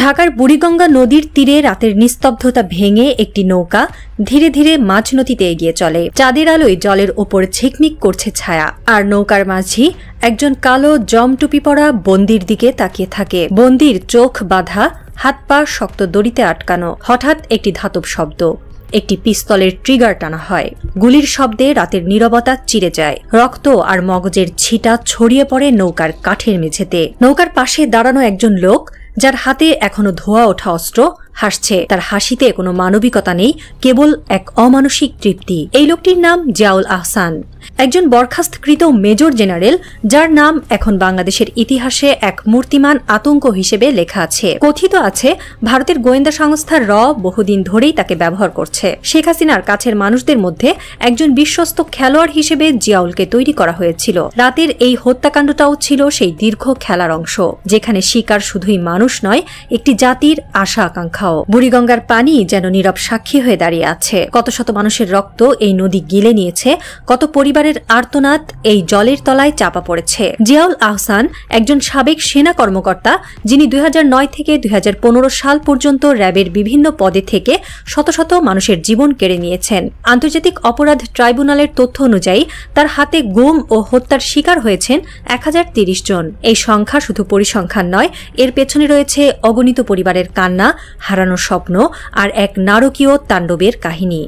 ঢাকার বুড়িগঙ্গা নদীর তীরে রাতের নিস্তব্ধতা ভেঙে একটি নৌকা ধীরে ধীরে মাঝ নদীতে এগিয়ে চলে। চাঁদের আলোয় জলের ওপর ঝিকমিক করছে ছায়া, আর নৌকার মাঝি একজন কালো জমটুপি পরা বন্দির দিকে তাকিয়ে থাকে। বন্দির চোখ বাঁধা, হাত পা শক্ত দড়িতে আটকানো। হঠাৎ একটি ধাতব শব্দ, একটি পিস্তলের ট্রিগার টানা হয়। গুলির শব্দে রাতের নীরবতা চিরে যায়। রক্ত আর মগজের ছিটা ছড়িয়ে পড়ে নৌকার কাঠের মেঝেতে। নৌকার পাশে দাঁড়ানো একজন লোক, যার হাতে এখনো ধোয়া ওঠা অস্ত্র, হাসছে। তার হাসিতে কোনো মানবিকতা নেই, কেবল এক অমানসিক তৃপ্তি। এই লোকটির নাম জিয়াউল আহসান, একজন বরখাস্তকৃত মেজর জেনারেল, যার নাম এখন বাংলাদেশের ইতিহাসে এক মূর্তিমান আতঙ্ক হিসেবে লেখা আছে। কথিত আছে ভারতের গোয়েন্দা সংস্থা র বহুদিন ধরেই তাকে ব্যবহার করছে। শেখ হাসিনার কাছের মানুষদের মধ্যে একজন বিশ্বস্ত খেলোয়াড় হিসেবে জিয়াউলকে তৈরি করা হয়েছিল। রাতের এই হত্যাকাণ্ডটাও ছিল সেই দীর্ঘ খেলার অংশ, যেখানে শিকার শুধুই মানুষ নয়, একটি জাতির আশা আকাঙ্ক্ষাও। বুড়িগঙ্গার পানি যেন নীরব সাক্ষী হয়ে দাঁড়িয়ে আছে। কত শত মানুষের রক্ত এই নদী গিলে নিয়েছে, কত পরিবারের আর্তনাদ এই জলের তলায় চাপা পড়েছে। জিয়াউল আহসান একজন সাবেক সেনা কর্মকর্তা, যিনি 2009 থেকে 2015 সাল পর্যন্ত র্যাবের বিভিন্ন পদে থেকে শত শত মানুষের জীবন কেড়ে নিয়েছেন। আন্তর্জাতিক অপরাধ ট্রাইব্যুনালের তথ্য অনুযায়ী তার হাতে গুম ও হত্যার শিকার হয়েছেন 1030 জন। এই সংখ্যা শুধু পরিসংখ্যান নয়, এর পেছনে রয়েছে অগণিত পরিবারের কান্না, হারানো স্বপ্ন আর এক নারকীয় তাণ্ডবের কাহিনী।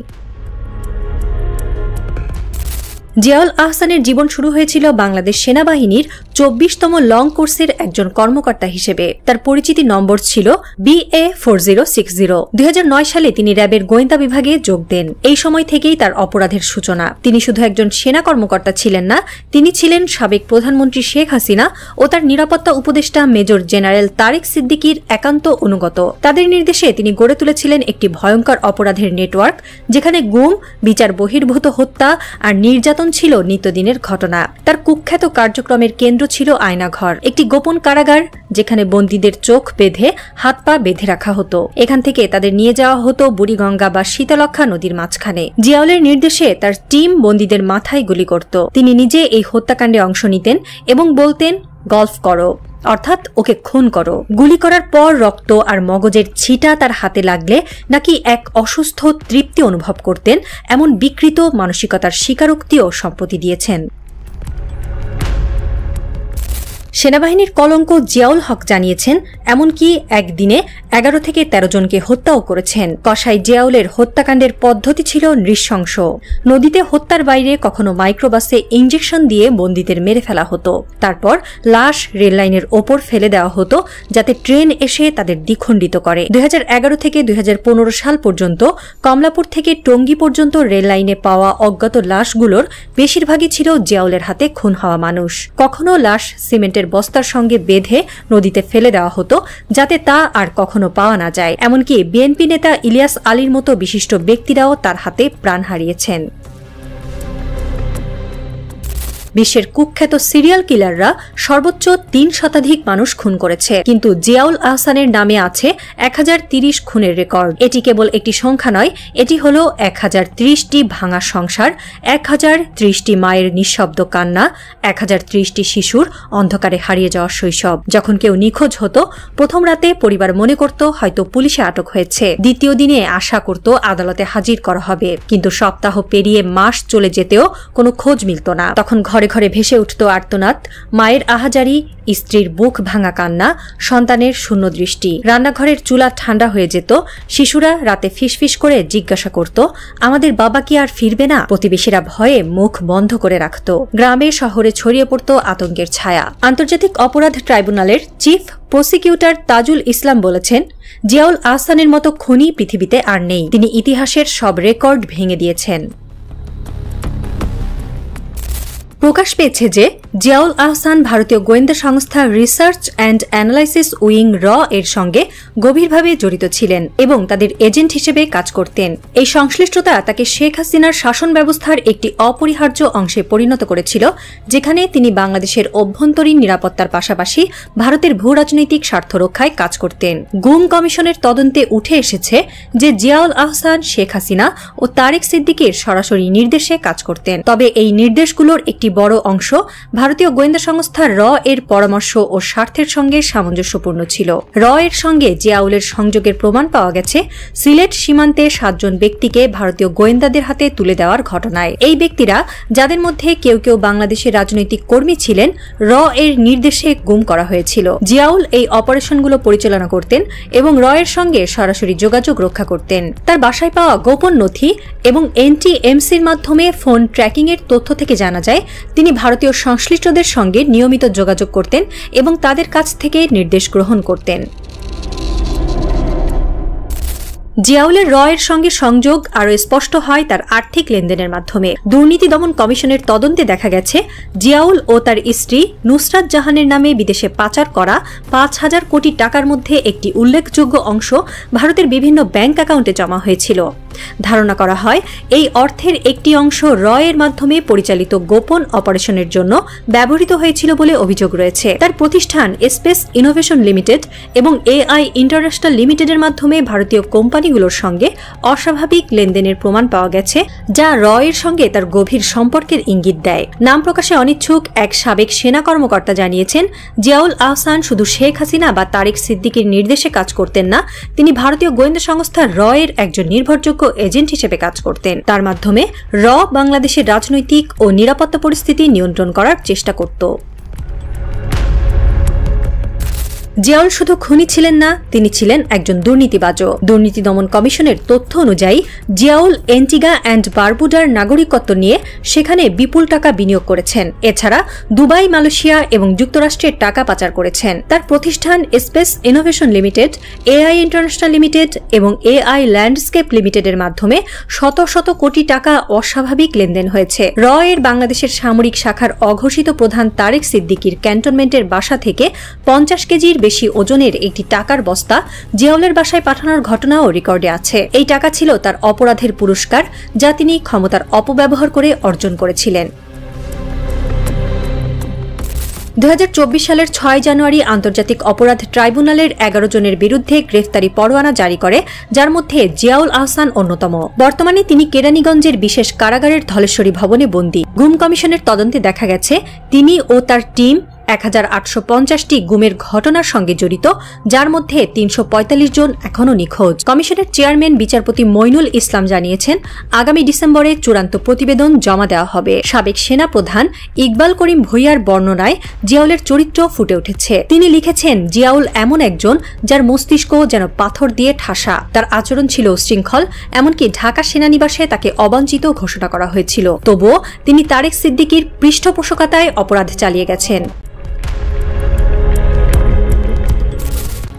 জিয়াউল আহসানের জীবন শুরু হয়েছিল বাংলাদেশ সেনাবাহিনীর 24তম লং কোর্সের একজন কর্মকর্তা হিসেবে। তার পরিচিতি নম্বর ছিল BA4060। 2009 সালে তিনি র্যাবের গোয়েন্দা বিভাগে যোগ দেন। এই সময় থেকেই তার অপরাধের সূচনা। তিনি শুধু একজন সেনা কর্মকর্তা ছিলেন না, তিনি ছিলেন সাবেক প্রধানমন্ত্রী শেখ হাসিনা ও তার নিরাপত্তা উপদেষ্টা মেজর জেনারেল তারেক সিদ্দিকীর একান্ত অনুগত। তাদের নির্দেশে তিনি গড়ে তুলেছিলেন একটি ভয়ঙ্কর অপরাধের নেটওয়ার্ক, যেখানে গুম, বিচার বহির্ভূত হত্যা আর নির্যাতন ছিল নিত্যদিনের ঘটনা। তার কুখ্যাত কার্যক্রমের কেন্দ্র ছিল আয়নাঘর, একটি গোপন কারাগার যেখানে বন্দীদের চোখ বেঁধে হাত পা বেঁধে রাখা হতো। এখান থেকে তাদের নিয়ে যাওয়া হতো বুড়িগঙ্গা বা শীতলক্ষা নদীর মাঝখানে। জিয়াউলের নির্দেশে তার টিম বন্দীদের মাথায় গুলি করত। তিনি নিজে এই হত্যাকাণ্ডে অংশ নিতেন এবং বলতেন, গল্ফ করো, অর্থাৎ ওকে খুন করো। গুলি করার পর রক্ত আর মগজের ছিটা তার হাতে লাগলে নাকি এক অসুস্থ তৃপ্তি অনুভব করতেন, এমন বিকৃত মানসিকতার স্বীকারোক্তিও সম্প্রতি দিয়েছেন। সেনাবাহিনীর কলঙ্ক জিয়াউল হক জানিয়েছেন, এমনকি একদিনে 11 থেকে 13 জনকে হত্যাও করেছেন। কসাই জিয়াউলের হত্যাকাণ্ডের পদ্ধতি ছিল নৃশংস। নদীতে হত্যার বাইরে কখনো মাইক্রোবাসে ইঞ্জেকশন দিয়ে বন্দীদের মেরে ফেলা হতো। তারপর লাশ রেললাইনের ওপর ফেলে দেওয়া হতো, যাতে ট্রেন এসে তাদের দ্বিখণ্ডিত করে। 2011 থেকে 2015 সাল পর্যন্ত কমলাপুর থেকে টঙ্গী পর্যন্ত রেললাইনে পাওয়া অজ্ঞাত লাশগুলোর বেশিরভাগই ছিল জিয়াউলের হাতে খুন হওয়া মানুষ। কখনো লাশ সিমেন্টের বস্তার সঙ্গে বেঁধে নদীতে ফেলে দেওয়া হতো, যাতে তা আর কখনো পাওয়া না যায়। এমনকি বিএনপি নেতা ইলিয়াস আলীর মতো বিশিষ্ট ব্যক্তিরাও তার হাতে প্রাণ হারিয়েছেন। বিশ্বের কুখ্যাত সিরিয়াল কিলাররা সর্বোচ্চ 3 শতাধিক মানুষ খুন করেছে, কিন্তু জিয়াউল আহসানের নামে আছে 1030 খুনের রেকর্ড। এটি কেবল একটি সংখ্যা নয়, এটি হল 1030টি ভাঙা সংসার, 1030টি মায়ের নিঃশব্দ কান্না, 1030টি শিশুর অন্ধকারে হারিয়ে যাওয়া শৈশব। যখন কেউ নিখোঁজ হতো, প্রথম রাতে পরিবার মনে করত হয়তো পুলিশে আটক হয়েছে, দ্বিতীয় দিনে আশা করত আদালতে হাজির করা হবে, কিন্তু সপ্তাহ পেরিয়ে মাস চলে যেতেও কোনো খোঁজ মিলত না। তখন ঘরে ঘরে ভেসে উঠত আর্তনাদ, মায়ের আহাজারি, স্ত্রীর বুক ভাঙা কান্না, সন্তানের শূন্য দৃষ্টি। রান্নাঘরের চুলা ঠান্ডা হয়ে যেত, শিশুরা রাতে ফিসফিস করে জিজ্ঞাসা করত, আমাদের বাবা কি আর ফিরবে না? প্রতিবেশীরা ভয়ে মুখ বন্ধ করে রাখত। গ্রামে শহরে ছড়িয়ে পড়ত আতঙ্কের ছায়া। আন্তর্জাতিক অপরাধ ট্রাইব্যুনালের চিফ প্রসিকিউটর তাজুল ইসলাম বলেছেন, জিয়াউল আহসানের মতো খুনি পৃথিবীতে আর নেই। তিনি ইতিহাসের সব রেকর্ড ভেঙে দিয়েছেন। প্রকাশ পেয়েছে যে জিয়াউল আহসান ভারতীয় গোয়েন্দা সংস্থা রিসার্চ অ্যান্ড অ্যানালাইসিস উইং র এর সঙ্গে গভীরভাবে জড়িত ছিলেন এবং তাদের এজেন্ট হিসেবে কাজ করতেন। এই সংশ্লিষ্টতা তাকে শেখ হাসিনার শাসন ব্যবস্থার একটি অপরিহার্য অংশে পরিণত করেছিল, যেখানে তিনি বাংলাদেশের অভ্যন্তরীণ নিরাপত্তার পাশাপাশি ভারতের ভূরাজনৈতিক স্বার্থ রক্ষায় কাজ করতেন। গুম কমিশনের তদন্তে উঠে এসেছে যে জিয়াউল আহসান শেখ হাসিনা ও তারেক সিদ্দিকীর সরাসরি নির্দেশে কাজ করতেন। তবে এই নির্দেশগুলোর একটি বড় অংশ ভারতীয় গোয়েন্দা সংস্থা র এর পরামর্শ ও স্বার্থের সঙ্গে সামঞ্জস্যপূর্ণ ছিল। র এর সঙ্গে জিয়াউলের সংযোগের প্রমাণ পাওয়া গেছে সিলেট সীমান্তে 7 জন ব্যক্তিকে ভারতীয় গোয়েন্দাদের হাতে তুলে দেওয়ার ঘটনায়। এই ব্যক্তিরা, যাদের মধ্যে কেউ কেউ বাংলাদেশের রাজনৈতিক কর্মী ছিলেন, র এর নির্দেশে গুম করা হয়েছিল। জিয়াউল এই অপারেশনগুলো পরিচালনা করতেন এবং র এর সঙ্গে সরাসরি যোগাযোগ রক্ষা করতেন। তার বাসায় পাওয়া গোপন নথি এবং NTMCর মাধ্যমে ফোন ট্র্যাকিং এর তথ্য থেকে জানা যায় তিনি ভারতীয় সংশ্লিষ্টদের সঙ্গে নিয়মিত যোগাযোগ করতেন এবং তাদের কাছ থেকে নির্দেশ গ্রহণ করতেন। জিয়াউলের র এর সঙ্গে সংযোগ আরও স্পষ্ট হয় তার আর্থিক লেনদেনের মাধ্যমে। দুর্নীতি দমন কমিশনের তদন্তে দেখা গেছে জিয়াউল ও তার স্ত্রী নুসরাত জাহানের নামে বিদেশে পাচার করা 5,000 কোটি টাকার মধ্যে একটি উল্লেখযোগ্য অংশ ভারতের বিভিন্ন ব্যাংক অ্যাকাউন্টে জমা হয়েছিল। ধারণা করা হয় এই অর্থের একটি অংশ র এর মাধ্যমে পরিচালিত গোপন অপারেশনের জন্য ব্যবহৃত হয়েছিল বলে অভিযোগ রয়েছে। তার প্রতিষ্ঠান স্পেস ইনোভেশন লিমিটেড এবং AI ইন্টারন্যাশনাল লিমিটেডের মাধ্যমে ভারতীয় কোম্পানিগুলোর সঙ্গে অস্বাভাবিক লেনদেনের প্রমাণ পাওয়া গেছে, যা র এর সঙ্গে তার গভীর সম্পর্কের ইঙ্গিত দেয়। নাম প্রকাশে অনিচ্ছুক এক সাবেক সেনা কর্মকর্তা জানিয়েছেন, জিয়াউল আহসান শুধু শেখ হাসিনা বা তারেক সিদ্দিকীর নির্দেশে কাজ করতেন না, তিনি ভারতীয় গোয়েন্দা সংস্থা র এর একজন নির্ভরযোগ্য এজেন্ট হিসেবে কাজ করতেন। তার মাধ্যমে র বাংলাদেশের রাজনৈতিক ও নিরাপত্তা পরিস্থিতি নিয়ন্ত্রণ করার চেষ্টা করত। জিয়াউল শুধু খুনি ছিলেন না, তিনি ছিলেন একজন দুর্নীতিবাজও। দুর্নীতি দমন কমিশনের তথ্য অনুযায়ী জিয়াউল এন্টিগা অ্যান্ড বারবুডার নাগরিকত্ব নিয়ে সেখানে বিপুল টাকা বিনিয়োগ করেছেন। এছাড়া দুবাই, মালয়েশিয়া এবং যুক্তরাষ্ট্রের টাকা পাচার করেছেন। তার প্রতিষ্ঠান space innovation limited, AI international limited এবং AI ল্যান্ডস্কেপ লিমিটেডের মাধ্যমে শত শত কোটি টাকা অস্বাভাবিক লেনদেন হয়েছে। র এর বাংলাদেশের সামরিক শাখার অঘোষিত প্রধান তারেক সিদ্দিকীর ক্যান্টনমেন্টের বাসা থেকে 50 কেজির বেশি ওজনের একটি টাকার বস্তা জিয়াউলের বাসায় পাঠানোর ঘটনাও রেকর্ডে আছে। এই টাকা ছিল তার অপরাধের পুরস্কার, যা তিনি ক্ষমতার অপব্যবহার করে অর্জন করেছিলেন। 2024 সালের 6 জানুয়ারি আন্তর্জাতিক অপরাধ ট্রাইব্যুনালের 11 জনের বিরুদ্ধে গ্রেফতারি পরোয়ানা জারি করে, যার মধ্যে জিয়াউল আহসান অন্যতম। বর্তমানে তিনি কেরানীগঞ্জের বিশেষ কারাগারের ধলেশ্বরী ভবনে বন্দী। গুম কমিশনের তদন্তে দেখা গেছে তিনি ও তার টিম 1850টি গুমের ঘটনার সঙ্গে জড়িত, যার মধ্যে 345 জন এখনও নিখোঁজ। কমিশনের চেয়ারম্যান বিচারপতি মইনুল ইসলাম জানিয়েছেন, আগামী ডিসেম্বরে চূড়ান্ত প্রতিবেদন জমা দেওয়া হবে। সাবেক সেনা প্রধান ইকবাল করিম ভূঁইয়ার বর্ণনায় জিয়াউলের চরিত্র ফুটে উঠেছে। তিনি লিখেছেন, জিয়াউল এমন একজন যার মস্তিষ্ক যেন পাথর দিয়ে ঠাসা। তার আচরণ ছিল উচ্ছৃঙ্খল, এমনকি ঢাকা সেনানিবাসে তাকে অবাঞ্ছিত ঘোষণা করা হয়েছিল। তবুও তিনি তারেক সিদ্দিকীর পৃষ্ঠপোষকতায় অপরাধ চালিয়ে গেছেন।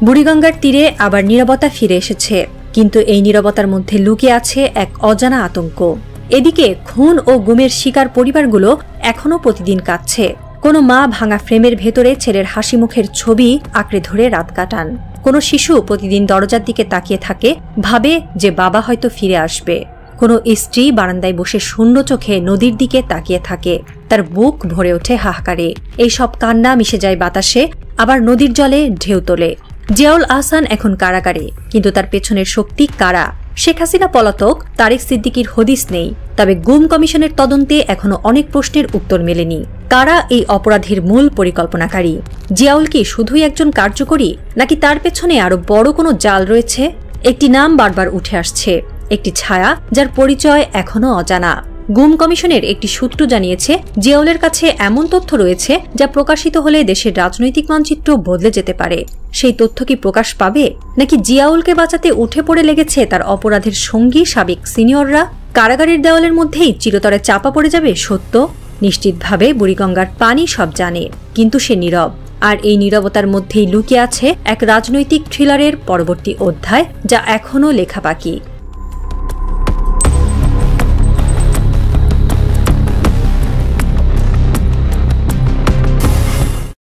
বুড়িগঙ্গার তীরে আবার নীরবতা ফিরে এসেছে, কিন্তু এই নীরবতার মধ্যে লুকিয়ে আছে এক অজানা আতঙ্ক। এদিকে খুন ও গুমের শিকার পরিবারগুলো এখনও প্রতিদিন কাঁদছে। কোনো মা ভাঙা ফ্রেমের ভেতরে ছেলের হাসি মুখের ছবি আঁকড়ে ধরে রাত কাটান। কোনো শিশু প্রতিদিন দরজার দিকে তাকিয়ে থাকে, ভাবে যে বাবা হয়তো ফিরে আসবে। কোনো স্ত্রী বারান্দায় বসে শূন্য চোখে নদীর দিকে তাকিয়ে থাকে, তার বুক ভরে ওঠে হাহাকারে। এই সব কান্না মিশে যায় বাতাসে, আবার নদীর জলে ঢেউ তোলে। জিয়াউল আহসান এখন কারাগারে, কিন্তু তার পেছনের শক্তি কারা? শেখ হাসিনা পলাতক, তারেক সিদ্দিকীর হদিস নেই। তবে গুম কমিশনের তদন্তে এখনো অনেক প্রশ্নের উত্তর মেলেনি। কারা এই অপরাধের মূল পরিকল্পনাকারী? জিয়াউল কি শুধুই একজন কার্যকরী, নাকি তার পেছনে আরো বড় কোনো জাল রয়েছে? একটি নাম বারবার উঠে আসছে, একটি ছায়া যার পরিচয় এখনো অজানা। গুম কমিশনের একটি সূত্র জানিয়েছে, জিয়াউলের কাছে এমন তথ্য রয়েছে যা প্রকাশিত হলে দেশের রাজনৈতিক মানচিত্র বদলে যেতে পারে। সেই তথ্য কি প্রকাশ পাবে, নাকি জিয়াউলকে বাঁচাতে উঠে পড়ে লেগেছে তার অপরাধের সঙ্গী সাবেক সিনিয়ররা? কারাগারের দেওয়ালের মধ্যেই চিরতরে চাপা পড়ে যাবে সত্য? নিশ্চিতভাবে বুড়িগঙ্গার পানি সব জানে, কিন্তু সে নীরব। আর এই নীরবতার মধ্যেই লুকিয়ে আছে এক রাজনৈতিক থ্রিলারের পরবর্তী অধ্যায়, যা এখনও লেখা বাকি।